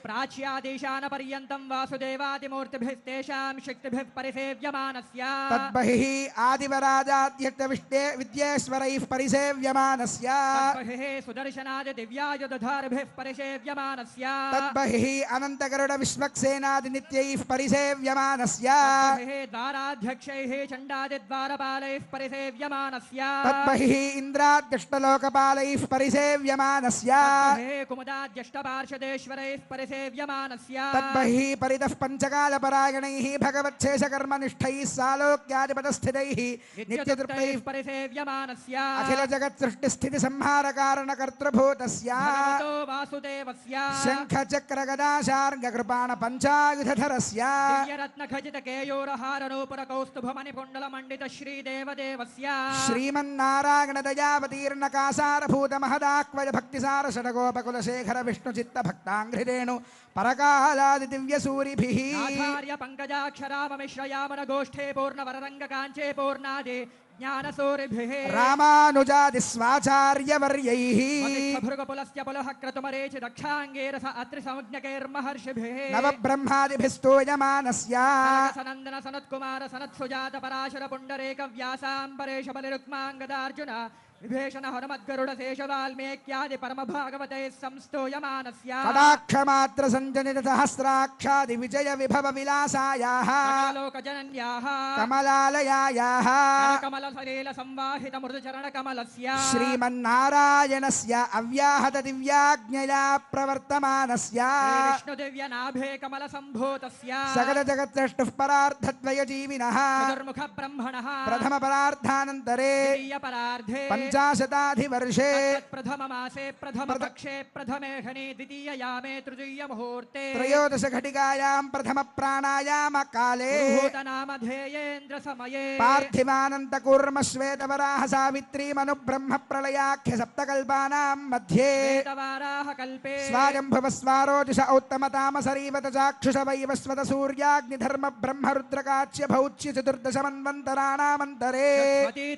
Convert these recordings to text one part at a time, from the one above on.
प्राच्यादेशान पर्यन्तं वासुदेवादिमूर्तिभिस्तेषां शक्तिभिः परिसेव्यमानस्य तद्बहिः आदिवराजाद्यविद्येश्वरैः परिसेव्यमानस्य तद्बहिः सुदर्शनादिदिव्यायुधधारिभिः परिसेव्यमानस्य तद्बहिः अनन्तगरुडविश्वक्सेनादिनित्यैः परिसेव्यमानस्य तद्बहिः द्वाराध्यक्षैः चण्डादिद्वारपालैः परिसेव्यमानस्य तद्बहिः इन्द्राद्यष्टलोकपालैः परिसेव्यमानस्य तद्बहिः कुमुदाद्यष्टपार्षदेश्वरैः परिसेव्यमानस्य तद्बहिः परितः पञ्चकालपरायणैः भगवच्छेषकर्मनिष्ठैः सालोक्यादिपदस्थितैः नित्यतृप्तैः परिसेव्यमानस्य अखिलजगत्सृष्टिस्थितिसंहारकारणकर्तृभूतस्य भगवतो वासुदेवस्य शङ्खचक्रगदाशार्ङ्गकृपाणपञ्चायुधधरस्य दिव्यरत्नखचितकेयूरहारनूपुरकौस्तुभमणिकुण्डलमण्डितश्रीदेवदेवस्य श्रीमन्नारायणदयावतीर्णकासारभूतमहदाक्वज भक्तिसारषडगोपकुलशेखर विष्णुचित्तभक्ताङ्घ्रिरेणु परकालादिदिव्यसूरिभिः आचार्य पङ्कजाक्षराममिश्रयामन गोष्ठे पूर्णवररङ्गकाञ्चे पूर्णादि ज्ञानसूरिभिः रामानुजादिस्वाचार्यवर्यैः भृगपुलस्य पुलः क्रतुमरेचि दक्षाङ्गेरस अत्रिसंज्ञकैर्महर्षिभिः नवब्रह्मादिभिस्तूयमानस्य सनन्दन सनत्कुमार सनत्सुजात पराशर पुण्डरेक व्यासाम्बरेश बलिरुक्माङ्गदार्जुन विभीषण हनुमद्गरुडशेष वाल्मीक्यादि परमभागवते संस्तूयमानस्य कटाक्षमात्र सञ्जनित सहस्राक्षादि विजय विभव विलासायाः लोकजनन्याः कमलालयायाः कमल सलील संवाहित मृदुचरण कमलस्य श्रीमन्नारायणस्य अव्याहत दिव्याज्ञया प्रवर्तमानस्य विष्णु दिव्य नाभे कमल संभूतस्य सकल जगत्सृष्टुः परार्धद्वय जीविनः चतुर्मुख ब्रह्मणः प्रथम परार्धानन्तरे द्वितीय परार्धे पंचाशताधिवर्षे प्रथम मासे प्रथम पक्षे प्रथमे घने द्वितीय यामे तृतीय मुहूर्ते त्रयोदश घटिकायां प्रथम प्राणायाम काले नामधेयेन्द्र समये पार्थिवानंत कूर्म श्वेतवराह सावित्री मनु ब्रह्म प्रलयाख्य सप्तकल्पानां मध्ये वेदवाराह कल्पे स्वायंभुव स्वारोदिश उत्तमताम सरीवत चाक्षुष वैवस्वत सूर्याग्निधर्म ब्रह्म रुद्रकाच्य भौच्य चतुर्दश मन्वन्तराणामन्तरे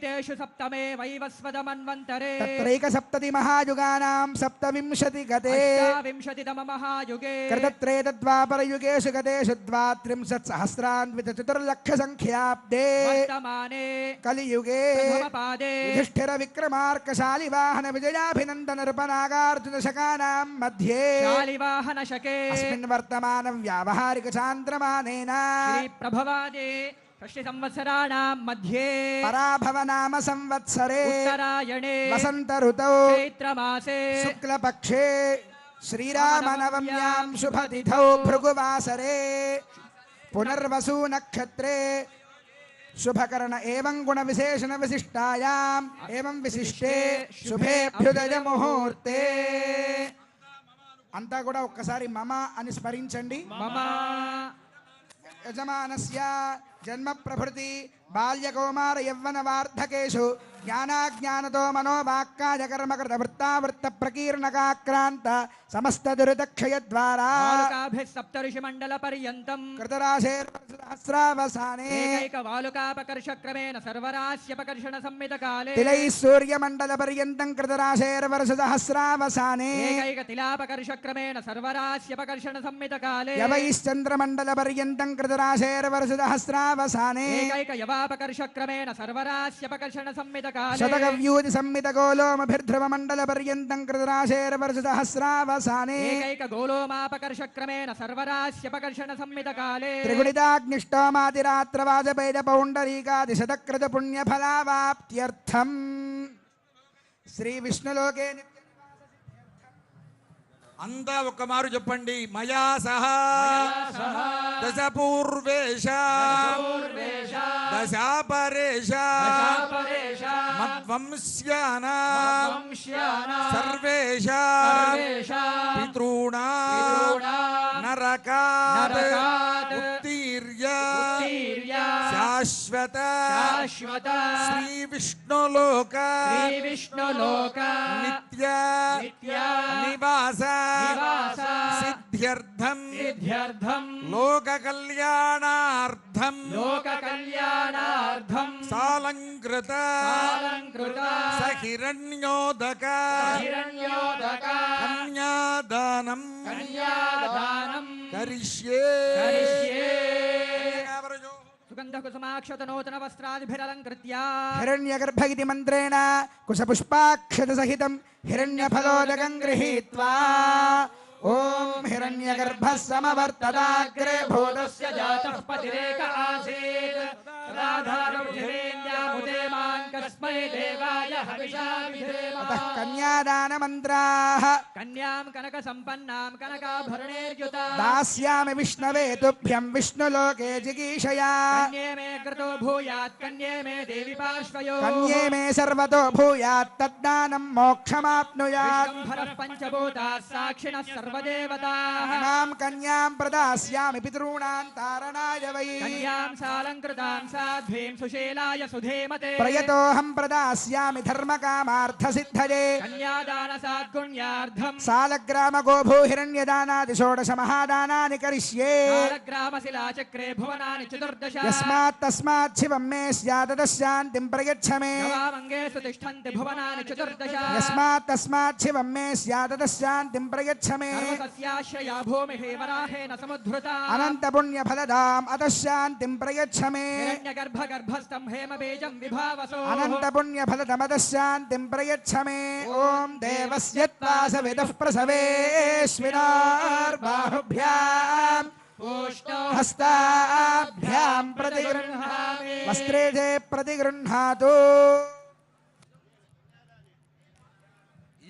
तेषु सप्तमे वैवस्वतमन्वन्तरे तत्रैक सप्तति महायुगानां सप्तविंशति गते विंशतितम महायुगे कृतत्रेतद्वापर युगेषु गतेषु द्वात्रिंशत् सहस्रान्वित चतुर्लक्ष संख्याब्दे वर्तमाने कलियुगे प्रथमपादे युधिष्ठिर विक्रमार्क शालिवाहन विजयाभिनन्दन नृपनागार्जुन शकानां मध्ये शालिवाहन शके अस्मिन् वर्तमान व्यावहारिक चान्द्रमानेन श्री प्रभवादे षष्टि संवत्सराणां मध्ये पराभव नाम संवत्सरे उत्तरायणे वसंत ऋतौ चैत्रमासे शुक्लपक्षे श्रीरामनवम्यां शुभतिथौ भृगुवासरे पुनर्वसु नक्षत्रे शुभकर्ण एवं गुण विशेषण विशिष्टायाम् एवं विशिष्टे शुभेभ्युदय मुहूर्ते अंता కూడా ఒక్కసారి మమ అని స్మరించండి. మమ యజమానస్య జన్మ ప్రభృతి బాల్య కౌమార యవ్వన వార్ధకేషు ज्ञानाज्ञानतो मनोवाक्काय कर्मकृत वृत्तावृत्त प्रकीर्णकाक्रांत समस्त दुरितक्षयद्वारा वालुकाभिः सप्तऋषि मंडल पर्यन्तं कृतराशेर्सहस्रावसाने एकैक वालुकापकर्षक्रमेण सर्वराश्यपकर्षण संमितकाले तिलैः सूर्यमण्डल पर्यन्तं कृतराशेर्वर्षसहस्रावसाने एकैक तिलापकर्षक्रमेण सर्वराश्यपकर्षण संमितकाले यवैश्चन्द्रमण्डल पर्यन्तं कृतराशेर्वर्षसहस्रावसाने एकैक यवापकर्षक्रमेण सर्वराश्यपकर्षण संमितकाले शतकव्यूति संमितगोलोमभिर्ध्रुवमण्डल पर्यन्तं कृतराशेर्वर्षसहस्रावसाने एकैक गोलोमापकर्षक्रमेण सर्वराश्यपकर्षण संमितकाले त्रिगुणिताग्निष्टोमातिरात्रवाजपेय पौण्डरीकादिशतकृत पुण्यफलावाप्त्यर्थम् श्री विष्णुलोके अंदा ఒక మారు చెప్పండి మయా సహా దశ పూర్వేష దశాపరేష మద్వంశ్యాన సర్వేష పితॄణా నరకాత్ ఉత్తీర్య శాశ్వత శ్రీ విష్ణులోక నిత్య నివాస सिद्ध्यर्थम लोक कल्याणार्थम सालंकृत सहिरण्योदक कन्यादानम కరిష్యే సుగంధ కుసుమాక్షత నూతన వస్త్రాదిభిరలంకృత్య హిరణ్యగర్భ ఇతి మంత్రేణ కుశపుష్పాక్షత సహితం హిరణ్యఫలోదకం గృహీత్వా ఓం హిరణ్యగర్భः సమవర్తదాగ్రే భూతస్య జాతః పతిరేక ఆసీత్ రాధారముదేంద్యాముదే మాం కస్మై దేవాయ హవిషా విధేమ అతః కన్యాదాన మంత్రాః కన్యాం కనక సంపన్నాం కనకాభరణేర్యుత దాస్యామి విష్ణవే తుభ్యం విష్ణులోకే జిగీషయా కన్యే మే కృతో భూయాత్ కన్యే మే దేవి పార్శ్వయో కన్యే మే సర్వతో భూయాత్ తద్దానం మోక్షమాప్నుయాత్ విశ్వంభరః పంచభూతాः సాక్షిణः సర్వదేవతాः ఇమాం కన్యాం ప్రదాస్యామి పితॄణాం తారణాయ వై కన్యాం సాలంకృతాం సాధ్వీం సుశీలాయ సుధేమతే ప్రయతోహం ప్రదాస్యామి ధర్మకామార్థసిద్ధయే కన్యాదాన సాద్గుణ్యార్థం సాలగ్రామ గోభూ హిరణ్యదానాది షోడశ మహాదానాని కరిష్యే కాలగ్రామశిలాచక్రే భువనాని చతుర్దశ యస్మాత్ తస్మాత్ శివం మే స్యాదశాంతిం ప్రయచ్చ మే నవామంగేషు తిష్టంతి భువనాని చతుర్దశ యస్మాత్ తస్మాత్ శివం మే స్యాదశాంతిం ప్రయచ్చ మే సర్వసస్యాశ్రయా భూమిః వరాహేన సముద్ధృత అనంత పుణ్య ఫలదాం అతశాంతిం ప్రయచ్చ మే హిరణ్యగర్భగర్భస్థం హేమబీజం విభావసో అనంత పుణ్య ఫలదమతశాంతిం ప్రయచ్చ మే ఓం దేవస్య త్వాసవిదః ప్రసవేష్వినార్బాహుభ్యాం హస్తాభ్యాం ప్రతిగృహ్ణామి వస్త్రేజే ప్రతిగృహ్ణాతు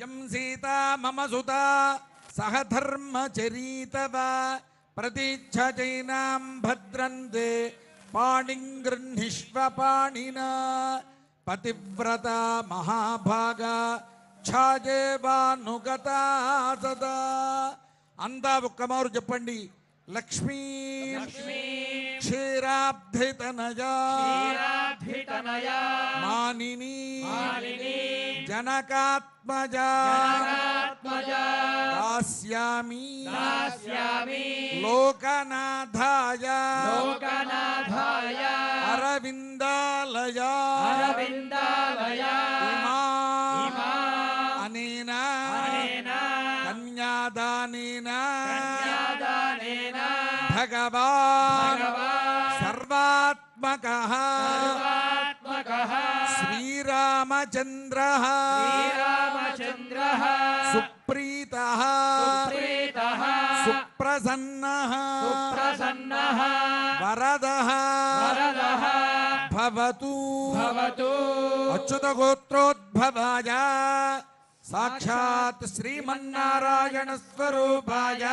యం సీతా మమ సుతా సహ ధర్మచరీతవ ప్రతీచ్ఛైనాం భద్రంతే పాణిం గృహ్ణిష్వ పాణినా పతివ్రత మహాభాగా ఛాజేవానుగతా సదా. అంతా ఒక్కమారు చెప్పండి. లక్ష్మీ క్షీరాబ్ధితనయా మానిని జనకాత్మజా దాస్యామి లోకనాథాయ అరవిందాలయా ఇమా అనేన కన్యాదానేన భగవాన్ సర్వాత్మకః శ్రీరామచంద్రః సుప్రీతః సుప్రసన్నః వరదః భవతు అచ్యుత గోత్రోద్భవాయ సాక్షాత్ శ్రీమన్నారాయణ స్వరూపాయ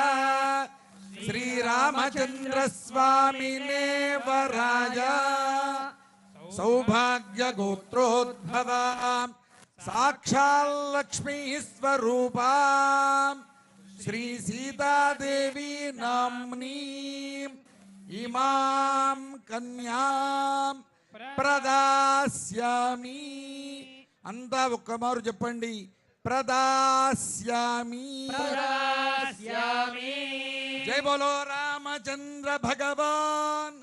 శ్రీరామచంద్ర స్వామినే వరాయ సౌభాగ్య గోత్రోద్భవ సాక్షాల్లక్ష్మీ స్వరూపా శ్రీ సీతాదేవి నామ్ని ఇమాం కన్యాం ప్రదాస్యామి. అంతా ఒక్కమారు చెప్పండి. ప్రదాస్యామి. జై బోలో రామచంద్ర భగవాన్.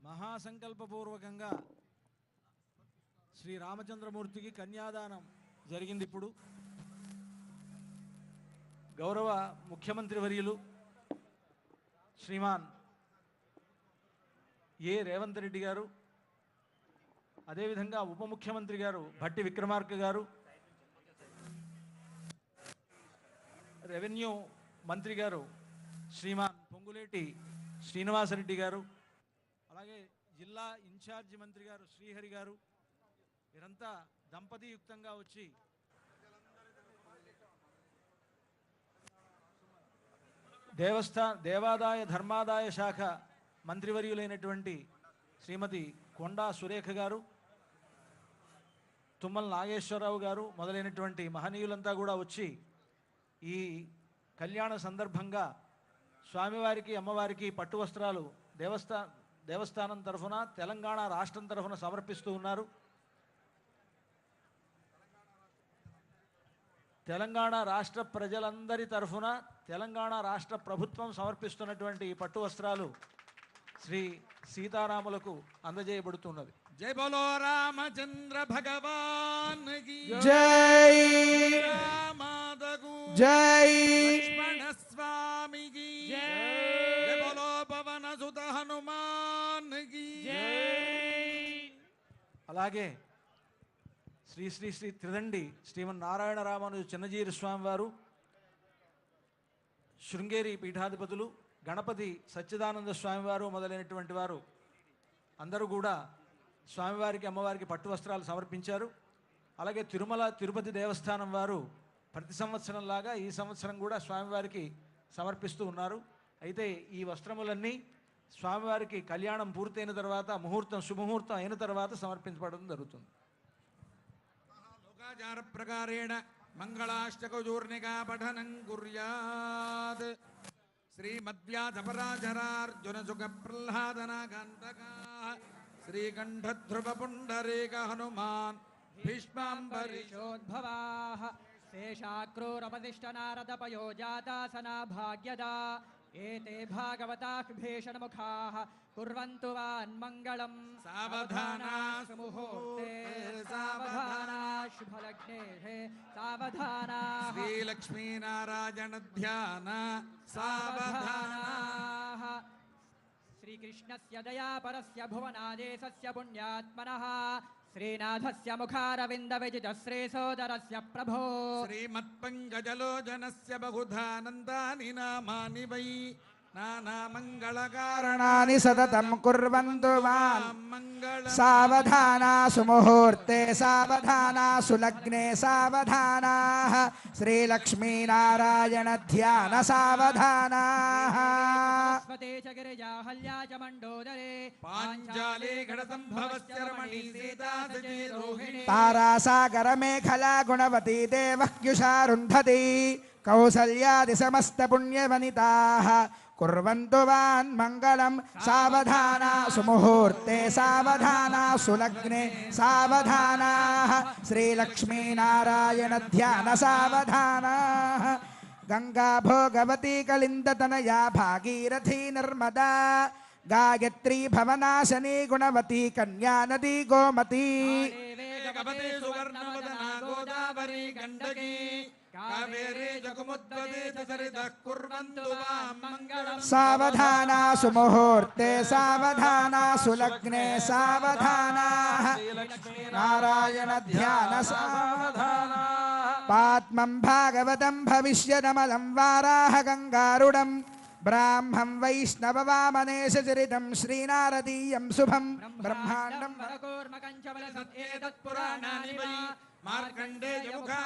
మహాసంకల్పపూర్వకంగా శ్రీ రామచంద్రమూర్తికి కన్యాదానం జరిగింది. ఇప్పుడు గౌరవ ముఖ్యమంత్రి వర్యులు శ్రీమాన్ ఏ రేవంత్ రెడ్డి గారు, అదేవిధంగా ఉప ముఖ్యమంత్రి గారు భట్టి విక్రమార్క గారు, రెవెన్యూ మంత్రి గారు శ్రీమాన్ పొంగులేటి శ్రీనివాసరెడ్డి గారు, అలాగే జిల్లా ఇన్ఛార్జి మంత్రి గారు శ్రీహరి గారు, వీరంతా దంపతియుక్తంగా వచ్చి దేవాదాయ ధర్మాదాయ శాఖ మంత్రివర్యులైనటువంటి శ్రీమతి కొండా సురేఖ గారు, తుమ్మల నాగేశ్వరరావు గారు మొదలైనటువంటి మహనీయులంతా కూడా వచ్చి ఈ కళ్యాణ సందర్భంగా స్వామివారికి అమ్మవారికి పట్టు వస్త్రాలు దేవస్థానం తరఫున తెలంగాణ రాష్ట్రం తరఫున సమర్పిస్తూ ఉన్నారు. తెలంగాణ రాష్ట్ర ప్రజలందరి తరఫున తెలంగాణ రాష్ట్ర ప్రభుత్వం సమర్పిస్తున్నటువంటి ఈ పట్టు వస్త్రాలు శ్రీ సీతారాములకు అందజేయబడుతున్నది. జై బోలో రామచంద్ర భగవాన్ కి జై జై లక్ష్మణ స్వామికి జై బోలో పవన సుత హనుమాన్కి అలాగే శ్రీ శ్రీ శ్రీ త్రిదండి శ్రీమన్నారాయణ రామానుజ చిన్నజీరి స్వామి వారు, శృంగేరి పీఠాధిపతులు, గణపతి సచ్చిదానంద స్వామివారు మొదలైనటువంటి వారు అందరూ కూడా స్వామివారికి అమ్మవారికి పట్టు వస్త్రాలు సమర్పించారు. అలాగే తిరుమల తిరుపతి దేవస్థానం వారు ప్రతి సంవత్సరం లాగా ఈ సంవత్సరం కూడా స్వామివారికి సమర్పిస్తూ ఉన్నారు. అయితే ఈ వస్త్రములన్నీ స్వామివారికి కళ్యాణం పూర్తయిన తర్వాత శుభముహూర్తం అయిన తర్వాత సమర్పించబడడం జరుగుతుంది. లోకాచార ప్రకారేణ మంగళాష్టకచూర్ణికా పఠనం కుర్యాత్. శ్రీమద్వ్యాధపరాజరార్జున సుఖ ప్రహ్లాదనాకాంతకా శ్రీకంఠ ధ్రువ పుండరీక హనుమాన్ భీష్మాంబరీషోద్భవాః శేషాక్రూరపతిష్ట నారద పయోజాతాసనా భాగ్యదా ఏతే భాగవతాః భీషణముఖాః కుర్వంతు వాన్మంగళం సావధానా సుముహూర్తే సావధానా శుభలగ్నే సావధానా శ్రీలక్ష్మీనారాయణ ధ్యాన సావధానా. శ్రీకృష్ణస్య దయాపరస్య భువనాదేశస్య పుణ్యాత్మనః శ్రీనాథస్య ముఖారవింద విజిత శ్రీసోదరస్య ప్రభో శ్రీమత్పంకజలోచనస్య బహుధానందాని నామాని వై నానామంగళకారణాని కారణాని సతతం కుర్వంతు మాం మంగళ సావధానా సుముహూర్తే సావధానా సులగ్నే సావధానాః శ్రీలక్ష్మీనారాయణ ధ్యాన సావధానాః స్వతే చ గిరిజాహల్యా చ మండోదరే పాంచాలే ఘటసంభవస్య రమణీ సీతా సచే రోహిణీ తారాసాగర మేఖలా గుణవతీ దేవహ్యుషారుంధతి కౌసల్యాది సమస్త పుణ్యవనితాః కుర్వంతు వాన్మంగళం సావధానా సుముహూర్తే సావధానా సులగ్నే సావధానాః శ్రీలక్ష్మీనారాయణ ధ్యాన సావధానాః గంగా భోగవతీ కలిందతనయా భాగీరథీ నర్మదా గాయత్రీ భవనాశనీ గుణవతీ కన్యా నదీ గోమతీ గవతే సువర్ణవదనా గోదావరి గండకీ కావేరీ జగముద్వదే సరితః కుర్వంతు వాం మంగళం సావధానా సుముహూర్తే సావధానా సులగ్నే సావధానాః నారాయణ ధ్యాన సావధానా పాత్మం భాగవతం భవిష్యదమలం వారాహ గంగారుడం బ్రాహ్మం వైష్ణవ వామనేశ చరితం శ్రీనారదీయం శుభం బ్రహ్మాండం వరకూర్మకంచ బల సత్యేతత్ పురాణాని వై మార్కండేయ ముఖాని